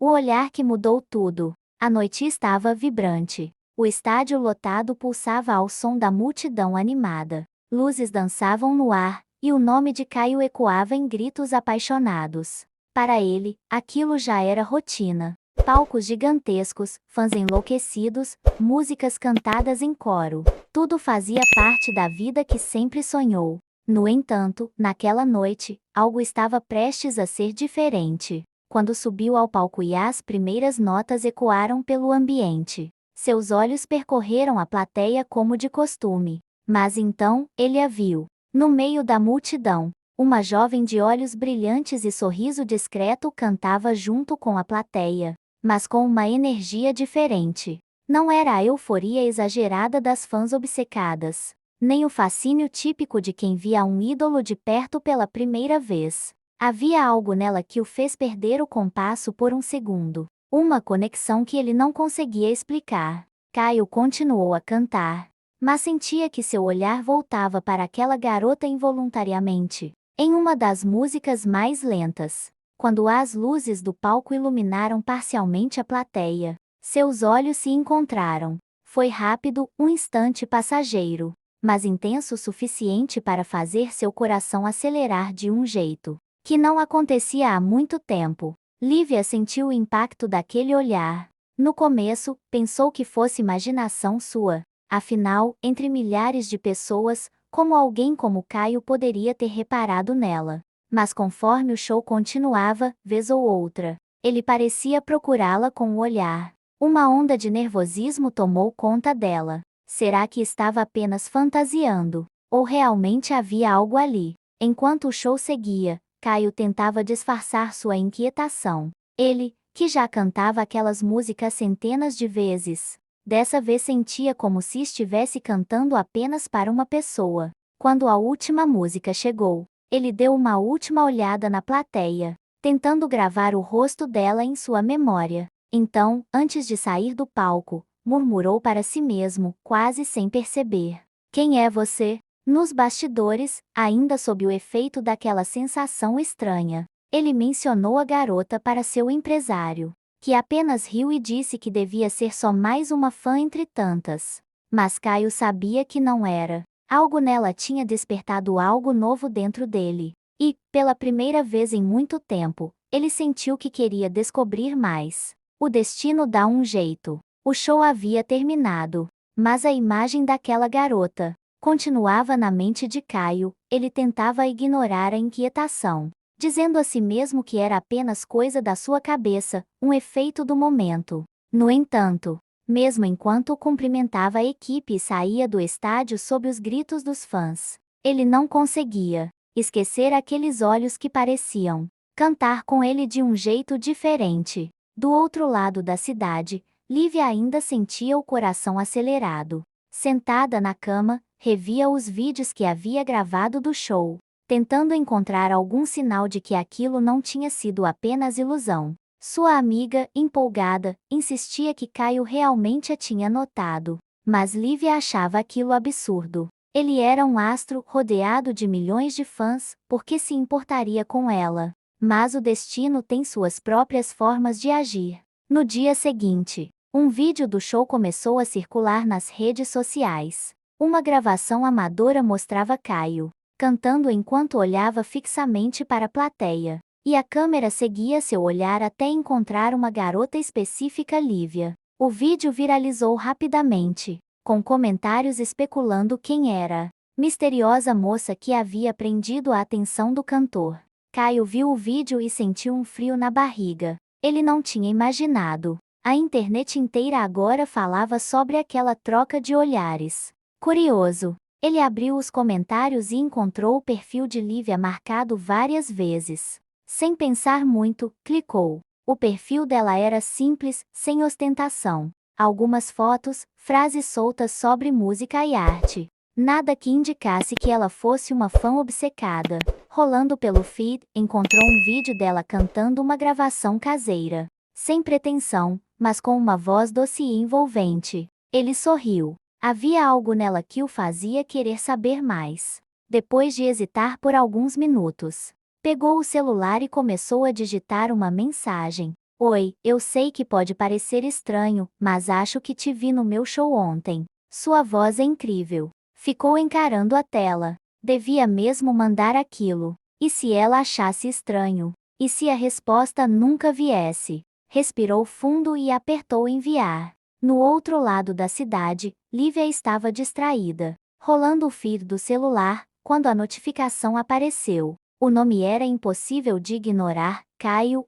O olhar que mudou tudo. A noite estava vibrante. O estádio lotado pulsava ao som da multidão animada. Luzes dançavam no ar, e o nome de Caio ecoava em gritos apaixonados. Para ele, aquilo já era rotina. Palcos gigantescos, fãs enlouquecidos, músicas cantadas em coro. Tudo fazia parte da vida que sempre sonhou. No entanto, naquela noite, algo estava prestes a ser diferente. Quando subiu ao palco e as primeiras notas ecoaram pelo ambiente, seus olhos percorreram a plateia como de costume. Mas então, ele a viu. No meio da multidão, uma jovem de olhos brilhantes e sorriso discreto cantava junto com a plateia, mas com uma energia diferente. Não era a euforia exagerada das fãs obcecadas, nem o fascínio típico de quem via um ídolo de perto pela primeira vez. Havia algo nela que o fez perder o compasso por um segundo. Uma conexão que ele não conseguia explicar. Caio continuou a cantar, mas sentia que seu olhar voltava para aquela garota involuntariamente. Em uma das músicas mais lentas, quando as luzes do palco iluminaram parcialmente a plateia, seus olhos se encontraram. Foi rápido, um instante passageiro, mas intenso o suficiente para fazer seu coração acelerar de um jeito que não acontecia há muito tempo. Lívia sentiu o impacto daquele olhar. No começo, pensou que fosse imaginação sua. Afinal, entre milhares de pessoas, como alguém como Caio poderia ter reparado nela? Mas conforme o show continuava, vez ou outra, ele parecia procurá-la com o olhar. Uma onda de nervosismo tomou conta dela. Será que estava apenas fantasiando? Ou realmente havia algo ali? Enquanto o show seguia, Caio tentava disfarçar sua inquietação. Ele, que já cantava aquelas músicas centenas de vezes, dessa vez sentia como se estivesse cantando apenas para uma pessoa. Quando a última música chegou, ele deu uma última olhada na plateia, tentando gravar o rosto dela em sua memória. Então, antes de sair do palco, murmurou para si mesmo, quase sem perceber: "Quem é você?" Nos bastidores, ainda sob o efeito daquela sensação estranha, ele mencionou a garota para seu empresário, que apenas riu e disse que devia ser só mais uma fã entre tantas. Mas Caio sabia que não era. Algo nela tinha despertado algo novo dentro dele. E, pela primeira vez em muito tempo, ele sentiu que queria descobrir mais. O destino dá um jeito. O show havia terminado, mas a imagem daquela garota continuava na mente de Caio. Ele tentava ignorar a inquietação, dizendo a si mesmo que era apenas coisa da sua cabeça, um efeito do momento. No entanto, mesmo enquanto cumprimentava a equipe e saía do estádio sob os gritos dos fãs, ele não conseguia esquecer aqueles olhos que pareciam cantar com ele de um jeito diferente. Do outro lado da cidade, Lívia ainda sentia o coração acelerado. Sentada na cama, revia os vídeos que havia gravado do show, tentando encontrar algum sinal de que aquilo não tinha sido apenas ilusão. Sua amiga, empolgada, insistia que Caio realmente a tinha notado, mas Lívia achava aquilo absurdo. Ele era um astro rodeado de milhões de fãs, por que se importaria com ela? Mas o destino tem suas próprias formas de agir. No dia seguinte, um vídeo do show começou a circular nas redes sociais. Uma gravação amadora mostrava Caio cantando enquanto olhava fixamente para a plateia, e a câmera seguia seu olhar até encontrar uma garota específica, Lívia. O vídeo viralizou rapidamente, com comentários especulando quem era a misteriosa moça que havia prendido a atenção do cantor. Caio viu o vídeo e sentiu um frio na barriga. Ele não tinha imaginado. A internet inteira agora falava sobre aquela troca de olhares. Curioso, ele abriu os comentários e encontrou o perfil de Lívia marcado várias vezes. Sem pensar muito, clicou. O perfil dela era simples, sem ostentação. Algumas fotos, frases soltas sobre música e arte. Nada que indicasse que ela fosse uma fã obcecada. Rolando pelo feed, encontrou um vídeo dela cantando uma gravação caseira. Sem pretensão, mas com uma voz doce e envolvente. Ele sorriu. Havia algo nela que o fazia querer saber mais. Depois de hesitar por alguns minutos, pegou o celular e começou a digitar uma mensagem. Oi, eu sei que pode parecer estranho, mas acho que te vi no meu show ontem. Sua voz é incrível. Ficou encarando a tela. Devia mesmo mandar aquilo. E se ela achasse estranho? E se a resposta nunca viesse? Respirou fundo e apertou enviar. No outro lado da cidade, Lívia estava distraída, rolando o feed do celular, quando a notificação apareceu. O nome era impossível de ignorar, Caio,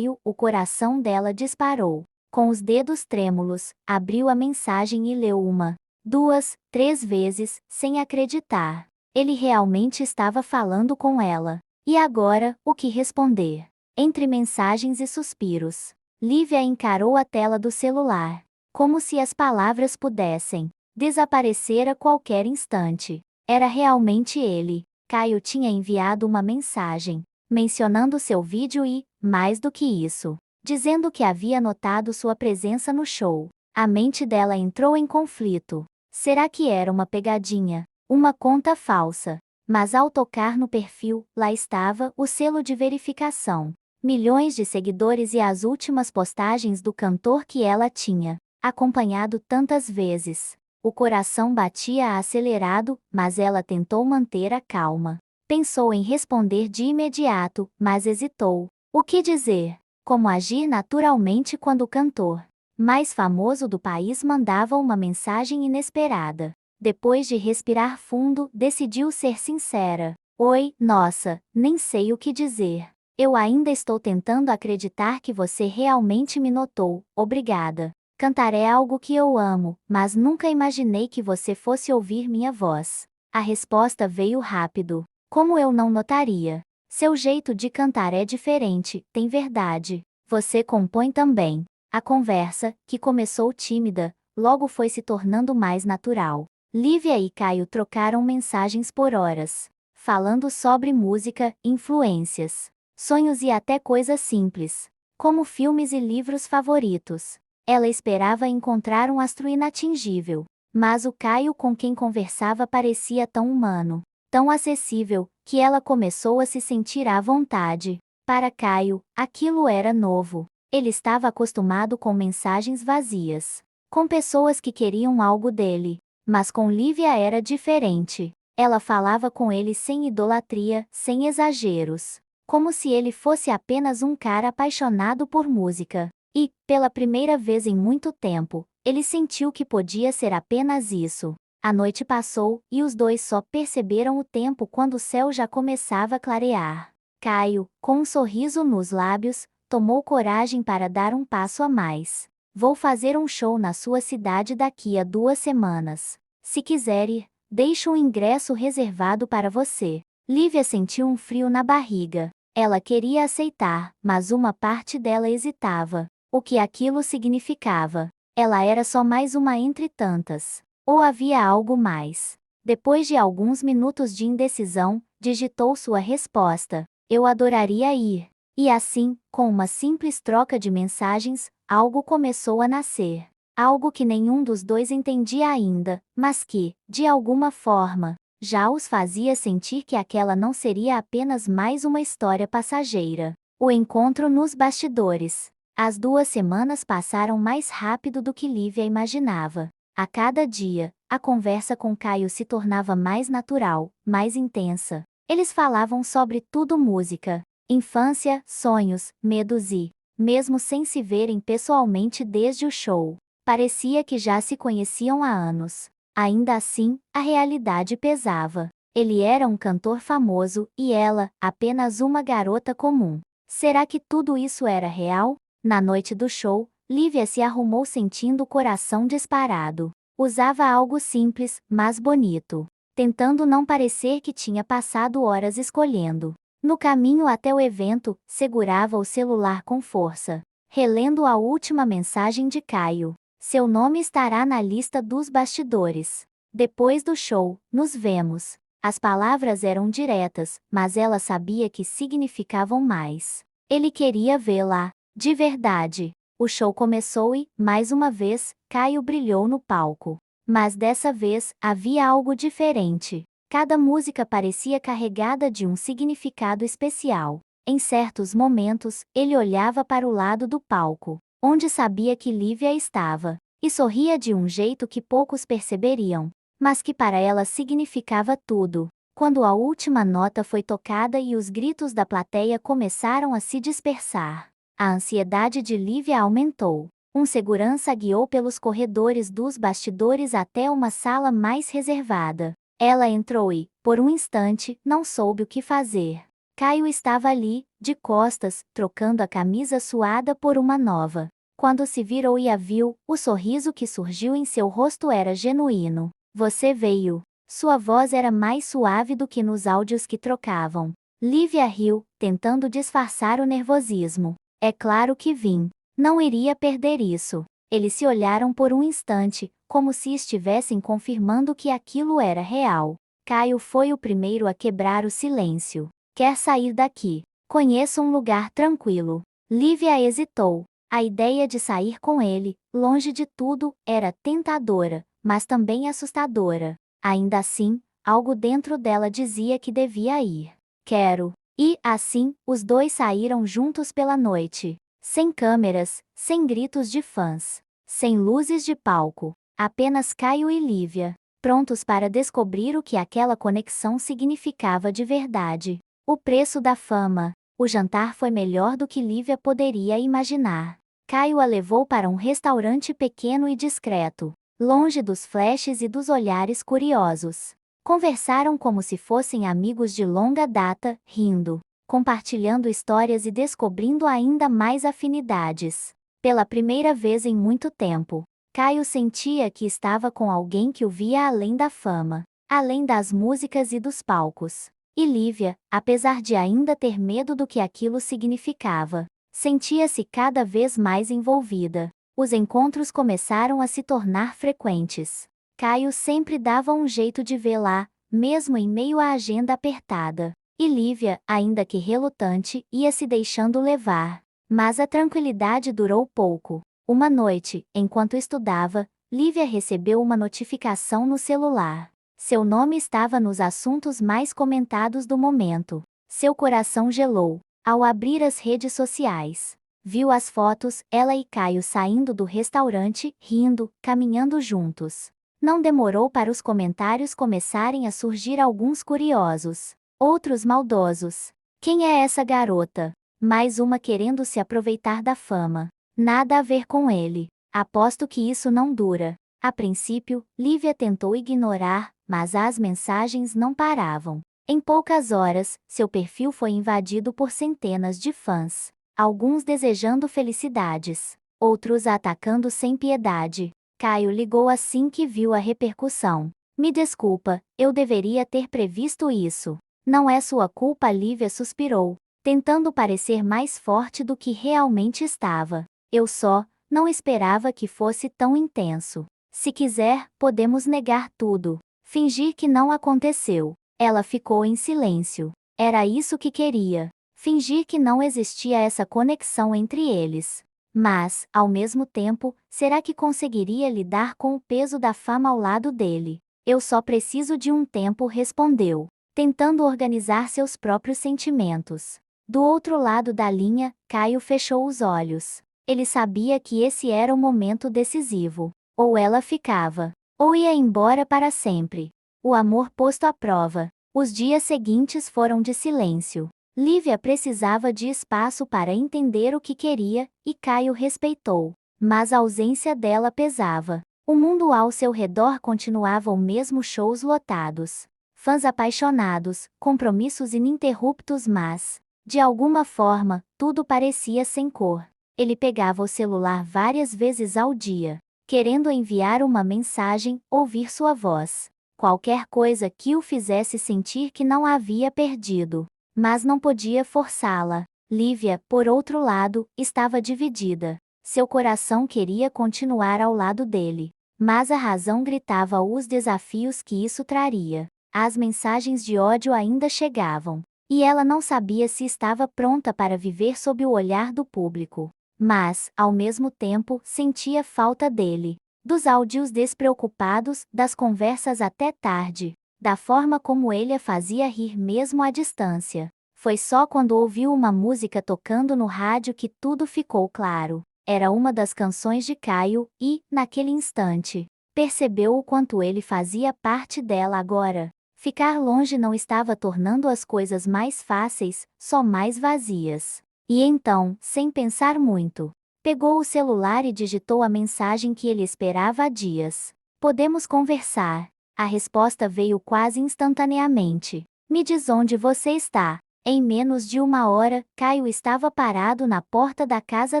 o coração dela disparou. Com os dedos trêmulos, abriu a mensagem e leu uma, duas, três vezes, sem acreditar. Ele realmente estava falando com ela. E agora, o que responder? Entre mensagens e suspiros, Lívia encarou a tela do celular, como se as palavras pudessem desaparecer a qualquer instante. Era realmente ele. Caio tinha enviado uma mensagem, mencionando seu vídeo e, mais do que isso, dizendo que havia notado sua presença no show. A mente dela entrou em conflito. Será que era uma pegadinha? Uma conta falsa? Mas ao tocar no perfil, lá estava o selo de verificação. Milhões de seguidores e as últimas postagens do cantor que ela tinha acompanhado tantas vezes. O coração batia acelerado, mas ela tentou manter a calma. Pensou em responder de imediato, mas hesitou. O que dizer? Como agir naturalmente quando o cantor mais famoso do país mandava uma mensagem inesperada? Depois de respirar fundo, decidiu ser sincera. Oi, nossa, nem sei o que dizer. Eu ainda estou tentando acreditar que você realmente me notou, obrigada. Cantar é algo que eu amo, mas nunca imaginei que você fosse ouvir minha voz. A resposta veio rápido. Como eu não notaria? Seu jeito de cantar é diferente, tem verdade. Você compõe também. A conversa, que começou tímida, logo foi se tornando mais natural. Lívia e Caio trocaram mensagens por horas, falando sobre música, influências, sonhos e até coisas simples, como filmes e livros favoritos. Ela esperava encontrar um astro inatingível, mas o Caio com quem conversava parecia tão humano, tão acessível, que ela começou a se sentir à vontade. Para Caio, aquilo era novo. Ele estava acostumado com mensagens vazias, com pessoas que queriam algo dele, mas com Lívia era diferente. Ela falava com ele sem idolatria, sem exageros, como se ele fosse apenas um cara apaixonado por música. E, pela primeira vez em muito tempo, ele sentiu que podia ser apenas isso. A noite passou, e os dois só perceberam o tempo quando o céu já começava a clarear. Caio, com um sorriso nos lábios, tomou coragem para dar um passo a mais. Vou fazer um show na sua cidade daqui a 2 semanas. Se quiser ir, deixo um ingresso reservado para você. Lívia sentiu um frio na barriga. Ela queria aceitar, mas uma parte dela hesitava. O que aquilo significava? Ela era só mais uma entre tantas. Ou havia algo mais? Depois de alguns minutos de indecisão, digitou sua resposta. Eu adoraria ir. E assim, com uma simples troca de mensagens, algo começou a nascer. Algo que nenhum dos dois entendia ainda, mas que, de alguma forma, já os fazia sentir que aquela não seria apenas mais uma história passageira. O encontro nos bastidores. As 2 semanas passaram mais rápido do que Lívia imaginava. A cada dia, a conversa com Caio se tornava mais natural, mais intensa. Eles falavam sobre tudo: música, infância, sonhos, medos e, mesmo sem se verem pessoalmente desde o show, parecia que já se conheciam há anos. Ainda assim, a realidade pesava. Ele era um cantor famoso, e ela, apenas uma garota comum. Será que tudo isso era real? Na noite do show, Lívia se arrumou sentindo o coração disparado. Usava algo simples, mas bonito, tentando não parecer que tinha passado horas escolhendo. No caminho até o evento, segurava o celular com força, relendo a última mensagem de Caio. Seu nome estará na lista dos bastidores. Depois do show, nos vemos. As palavras eram diretas, mas ela sabia que significavam mais. Ele queria vê-la. De verdade. O show começou e, mais uma vez, Caio brilhou no palco. Mas dessa vez, havia algo diferente. Cada música parecia carregada de um significado especial. Em certos momentos, ele olhava para o lado do palco, onde sabia que Lívia estava, e sorria de um jeito que poucos perceberiam, mas que para ela significava tudo. Quando a última nota foi tocada e os gritos da plateia começaram a se dispersar, a ansiedade de Lívia aumentou. Um segurança a guiou pelos corredores dos bastidores até uma sala mais reservada. Ela entrou e, por um instante, não soube o que fazer. Caio estava ali, de costas, trocando a camisa suada por uma nova. Quando se virou e a viu, o sorriso que surgiu em seu rosto era genuíno. Você veio. Sua voz era mais suave do que nos áudios que trocavam. Lívia riu, tentando disfarçar o nervosismo. É claro que vim. Não iria perder isso. Eles se olharam por um instante, como se estivessem confirmando que aquilo era real. Caio foi o primeiro a quebrar o silêncio. Quer sair daqui? Conheço um lugar tranquilo. Lívia hesitou. A ideia de sair com ele, longe de tudo, era tentadora, mas também assustadora. Ainda assim, algo dentro dela dizia que devia ir. Quero. E, assim, os dois saíram juntos pela noite. Sem câmeras, sem gritos de fãs, sem luzes de palco, apenas Caio e Lívia, prontos para descobrir o que aquela conexão significava de verdade. O preço da fama. O jantar foi melhor do que Lívia poderia imaginar. Caio a levou para um restaurante pequeno e discreto, longe dos flashes e dos olhares curiosos. Conversaram como se fossem amigos de longa data, rindo, compartilhando histórias e descobrindo ainda mais afinidades. Pela primeira vez em muito tempo, Caio sentia que estava com alguém que o via além da fama, além das músicas e dos palcos. E Lívia, apesar de ainda ter medo do que aquilo significava, sentia-se cada vez mais envolvida. Os encontros começaram a se tornar frequentes. Caio sempre dava um jeito de vê-la, mesmo em meio à agenda apertada. E Lívia, ainda que relutante, ia se deixando levar. Mas a tranquilidade durou pouco. Uma noite, enquanto estudava, Lívia recebeu uma notificação no celular. Seu nome estava nos assuntos mais comentados do momento. Seu coração gelou. Ao abrir as redes sociais, viu as fotos, ela e Caio saindo do restaurante, rindo, caminhando juntos. Não demorou para os comentários começarem a surgir, alguns curiosos, outros maldosos. Quem é essa garota? Mais uma querendo se aproveitar da fama. Nada a ver com ele. Aposto que isso não dura. A princípio, Lívia tentou ignorar, mas as mensagens não paravam. Em poucas horas, seu perfil foi invadido por centenas de fãs. Alguns desejando felicidades, outros a atacando sem piedade. Caio ligou assim que viu a repercussão. Me desculpa, eu deveria ter previsto isso. Não é sua culpa, Lívia suspirou, tentando parecer mais forte do que realmente estava. Eu só não esperava que fosse tão intenso. Se quiser, podemos negar tudo. Fingir que não aconteceu. Ela ficou em silêncio. Era isso que queria. Fingir que não existia essa conexão entre eles. Mas, ao mesmo tempo, será que conseguiria lidar com o peso da fama ao lado dele? Eu só preciso de um tempo, respondeu, tentando organizar seus próprios sentimentos. Do outro lado da linha, Caio fechou os olhos. Ele sabia que esse era o momento decisivo. Ou ela ficava, ou ia embora para sempre. O amor posto à prova. Os dias seguintes foram de silêncio. Lívia precisava de espaço para entender o que queria, e Caio respeitou. Mas a ausência dela pesava. O mundo ao seu redor continuava o mesmo, shows lotados, fãs apaixonados, compromissos ininterruptos, mas, de alguma forma, tudo parecia sem cor. Ele pegava o celular várias vezes ao dia, querendo enviar uma mensagem, ouvir sua voz. Qualquer coisa que o fizesse sentir que não a havia perdido. Mas não podia forçá-la. Lívia, por outro lado, estava dividida. Seu coração queria continuar ao lado dele, mas a razão gritava os desafios que isso traria. As mensagens de ódio ainda chegavam, e ela não sabia se estava pronta para viver sob o olhar do público. Mas, ao mesmo tempo, sentia falta dele. Dos áudios despreocupados, das conversas até tarde, da forma como ele a fazia rir mesmo à distância. Foi só quando ouviu uma música tocando no rádio que tudo ficou claro. Era uma das canções de Caio e, naquele instante, percebeu o quanto ele fazia parte dela agora. Ficar longe não estava tornando as coisas mais fáceis, só mais vazias. E então, sem pensar muito, pegou o celular e digitou a mensagem que ele esperava há dias. Podemos conversar. A resposta veio quase instantaneamente. Me diz onde você está. Em menos de uma hora, Caio estava parado na porta da casa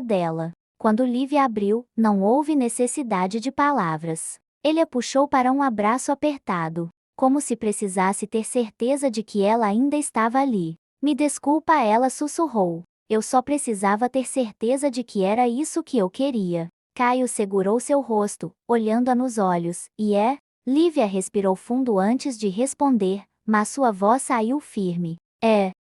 dela. Quando Lívia abriu, não houve necessidade de palavras. Ele a puxou para um abraço apertado, como se precisasse ter certeza de que ela ainda estava ali. Me desculpa, ela sussurrou. Eu só precisava ter certeza de que era isso que eu queria. Caio segurou seu rosto, olhando-a nos olhos, e Lívia respirou fundo antes de responder, mas sua voz saiu firme.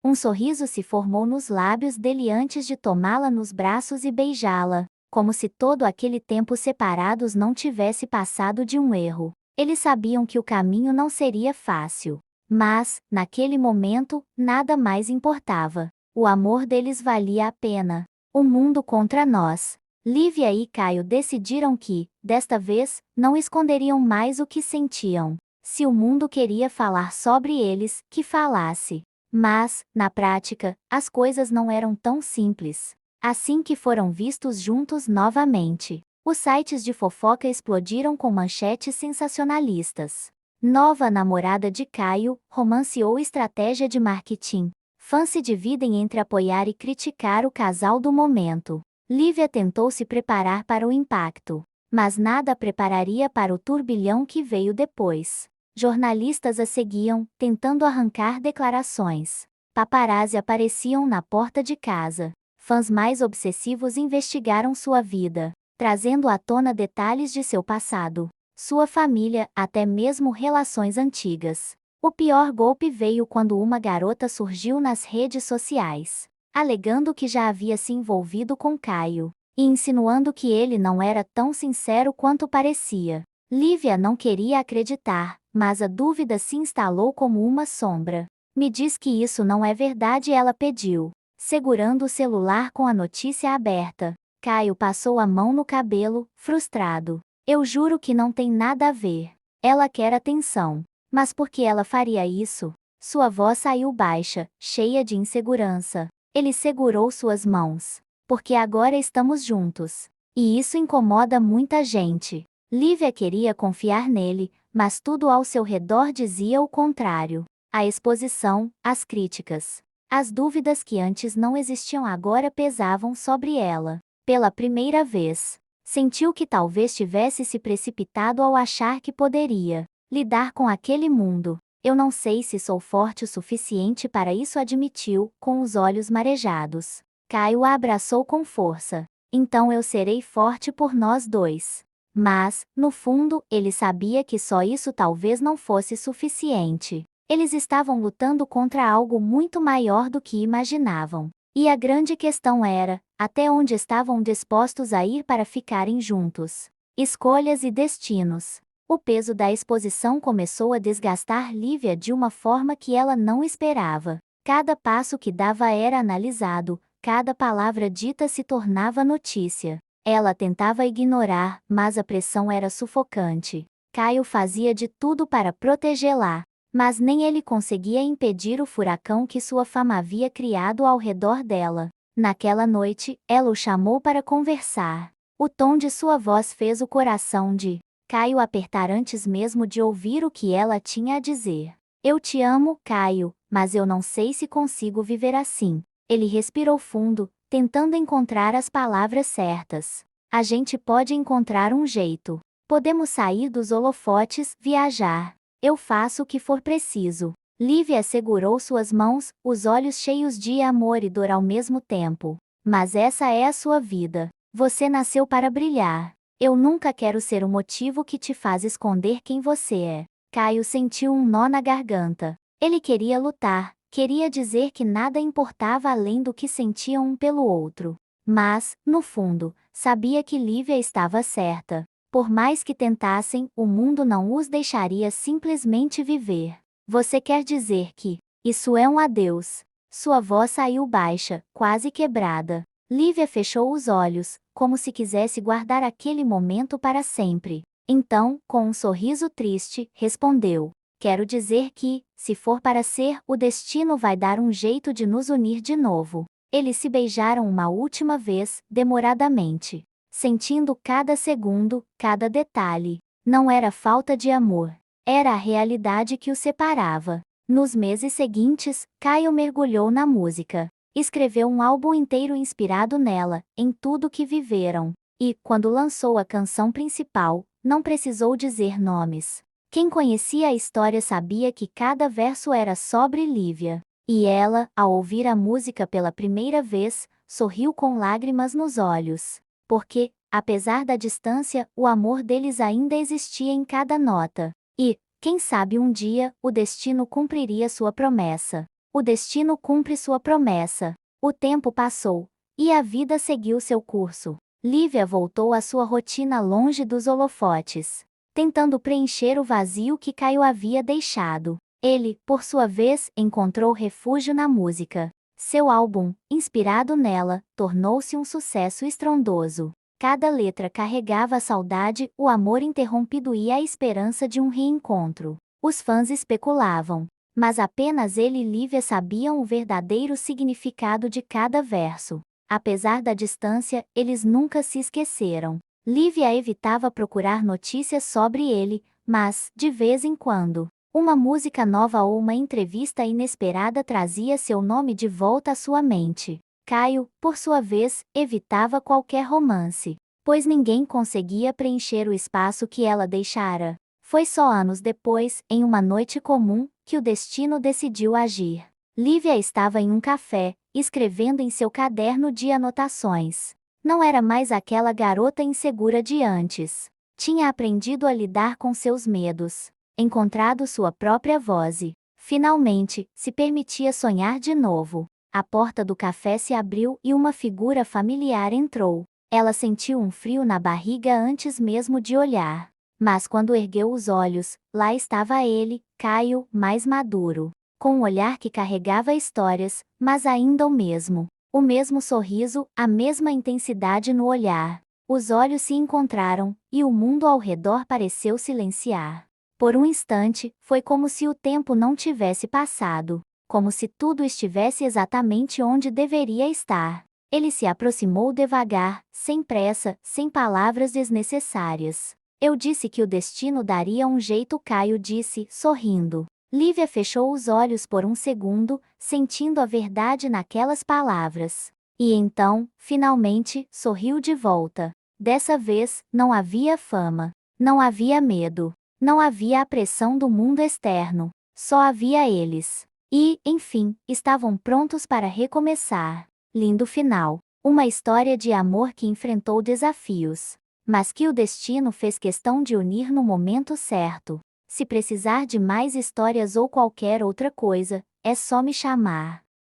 Um sorriso se formou nos lábios dele antes de tomá-la nos braços e beijá-la, como se todo aquele tempo separados não tivesse passado de um erro. Eles sabiam que o caminho não seria fácil. Mas, naquele momento, nada mais importava. O amor deles valia a pena. O mundo contra nós. Lívia e Caio decidiram que, desta vez, não esconderiam mais o que sentiam. Se o mundo queria falar sobre eles, que falasse. Mas, na prática, as coisas não eram tão simples. Assim que foram vistos juntos novamente, os sites de fofoca explodiram com manchetes sensacionalistas. Nova namorada de Caio, romanceou estratégia de marketing. Fãs se dividem entre apoiar e criticar o casal do momento. Lívia tentou se preparar para o impacto, mas nada a prepararia para o turbilhão que veio depois. Jornalistas a seguiam, tentando arrancar declarações. Paparazzi apareciam na porta de casa. Fãs mais obsessivos investigaram sua vida, trazendo à tona detalhes de seu passado, sua família, até mesmo relações antigas. O pior golpe veio quando uma garota surgiu nas redes sociais, alegando que já havia se envolvido com Caio, e insinuando que ele não era tão sincero quanto parecia. Lívia não queria acreditar, mas a dúvida se instalou como uma sombra. Me diz que isso não é verdade, ela pediu, segurando o celular com a notícia aberta. Caio passou a mão no cabelo, frustrado. Eu juro que não tem nada a ver. Ela quer atenção. Mas por que ela faria isso? Sua voz saiu baixa, cheia de insegurança. Ele segurou suas mãos. Porque agora estamos juntos. E isso incomoda muita gente. Lívia queria confiar nele, mas tudo ao seu redor dizia o contrário. A exposição, as críticas, as dúvidas que antes não existiam agora pesavam sobre ela. Pela primeira vez, sentiu que talvez tivesse se precipitado ao achar que poderia lidar com aquele mundo. Eu não sei se sou forte o suficiente para isso, admitiu, com os olhos marejados. Caio a abraçou com força. Então eu serei forte por nós dois. Mas, no fundo, ele sabia que só isso talvez não fosse suficiente. Eles estavam lutando contra algo muito maior do que imaginavam. E a grande questão era, até onde estavam dispostos a ir para ficarem juntos. Escolhas e destinos. O peso da exposição começou a desgastar Lívia de uma forma que ela não esperava. Cada passo que dava era analisado, cada palavra dita se tornava notícia. Ela tentava ignorar, mas a pressão era sufocante. Caio fazia de tudo para protegê-la, mas nem ele conseguia impedir o furacão que sua fama havia criado ao redor dela. Naquela noite, ela o chamou para conversar. O tom de sua voz fez o coração de Caio apertar antes mesmo de ouvir o que ela tinha a dizer. Eu te amo, Caio, mas eu não sei se consigo viver assim. Ele respirou fundo, tentando encontrar as palavras certas. A gente pode encontrar um jeito. Podemos sair dos holofotes, viajar. Eu faço o que for preciso. Lívia segurou suas mãos, os olhos cheios de amor e dor ao mesmo tempo. Mas essa é a sua vida. Você nasceu para brilhar. Eu nunca quero ser o motivo que te faz esconder quem você é. Caio sentiu um nó na garganta. Ele queria lutar. Queria dizer que nada importava além do que sentiam um pelo outro. Mas, no fundo, sabia que Lívia estava certa. Por mais que tentassem, o mundo não os deixaria simplesmente viver. Você quer dizer que isso é um adeus? Sua voz saiu baixa, quase quebrada. Lívia fechou os olhos, como se quisesse guardar aquele momento para sempre. Então, com um sorriso triste, respondeu: quero dizer que, se for para ser, o destino vai dar um jeito de nos unir de novo. Eles se beijaram uma última vez, demoradamente, sentindo cada segundo, cada detalhe. Não era falta de amor. Era a realidade que os separava. Nos meses seguintes, Caio mergulhou na música. Escreveu um álbum inteiro inspirado nela, em tudo que viveram. E, quando lançou a canção principal, não precisou dizer nomes. Quem conhecia a história sabia que cada verso era sobre Lívia. E ela, ao ouvir a música pela primeira vez, sorriu com lágrimas nos olhos. Porque, apesar da distância, o amor deles ainda existia em cada nota. E, quem sabe um dia, o destino cumpriria sua promessa. O destino cumpre sua promessa. O tempo passou, e a vida seguiu seu curso. Lívia voltou à sua rotina longe dos holofotes, tentando preencher o vazio que Caio havia deixado. Ele, por sua vez, encontrou refúgio na música. Seu álbum, inspirado nela, tornou-se um sucesso estrondoso. Cada letra carregava a saudade, o amor interrompido e a esperança de um reencontro. Os fãs especulavam, mas apenas ele e Lívia sabiam o verdadeiro significado de cada verso. Apesar da distância, eles nunca se esqueceram. Lívia evitava procurar notícias sobre ele, mas, de vez em quando, uma música nova ou uma entrevista inesperada trazia seu nome de volta à sua mente. Caio, por sua vez, evitava qualquer romance, pois ninguém conseguia preencher o espaço que ela deixara. Foi só anos depois, em uma noite comum, que o destino decidiu agir. Lívia estava em um café, escrevendo em seu caderno de anotações. Não era mais aquela garota insegura de antes. Tinha aprendido a lidar com seus medos, encontrado sua própria voz e, finalmente, se permitia sonhar de novo. A porta do café se abriu e uma figura familiar entrou. Ela sentiu um frio na barriga antes mesmo de olhar. Mas quando ergueu os olhos, lá estava ele, Caio, mais maduro, com um olhar que carregava histórias, mas ainda o mesmo. O mesmo sorriso, a mesma intensidade no olhar. Os olhos se encontraram, e o mundo ao redor pareceu silenciar. Por um instante, foi como se o tempo não tivesse passado. Como se tudo estivesse exatamente onde deveria estar. Ele se aproximou devagar, sem pressa, sem palavras desnecessárias. Eu disse que o destino daria um jeito, Caio disse, sorrindo. Lívia fechou os olhos por um segundo, sentindo a verdade naquelas palavras. E então, finalmente, sorriu de volta. Dessa vez, não havia fama. Não havia medo. Não havia a pressão do mundo externo. Só havia eles. E, enfim, estavam prontos para recomeçar. Lindo final. Uma história de amor que enfrentou desafios, mas que o destino fez questão de unir no momento certo. Se precisar de mais histórias ou qualquer outra coisa, é só me chamar.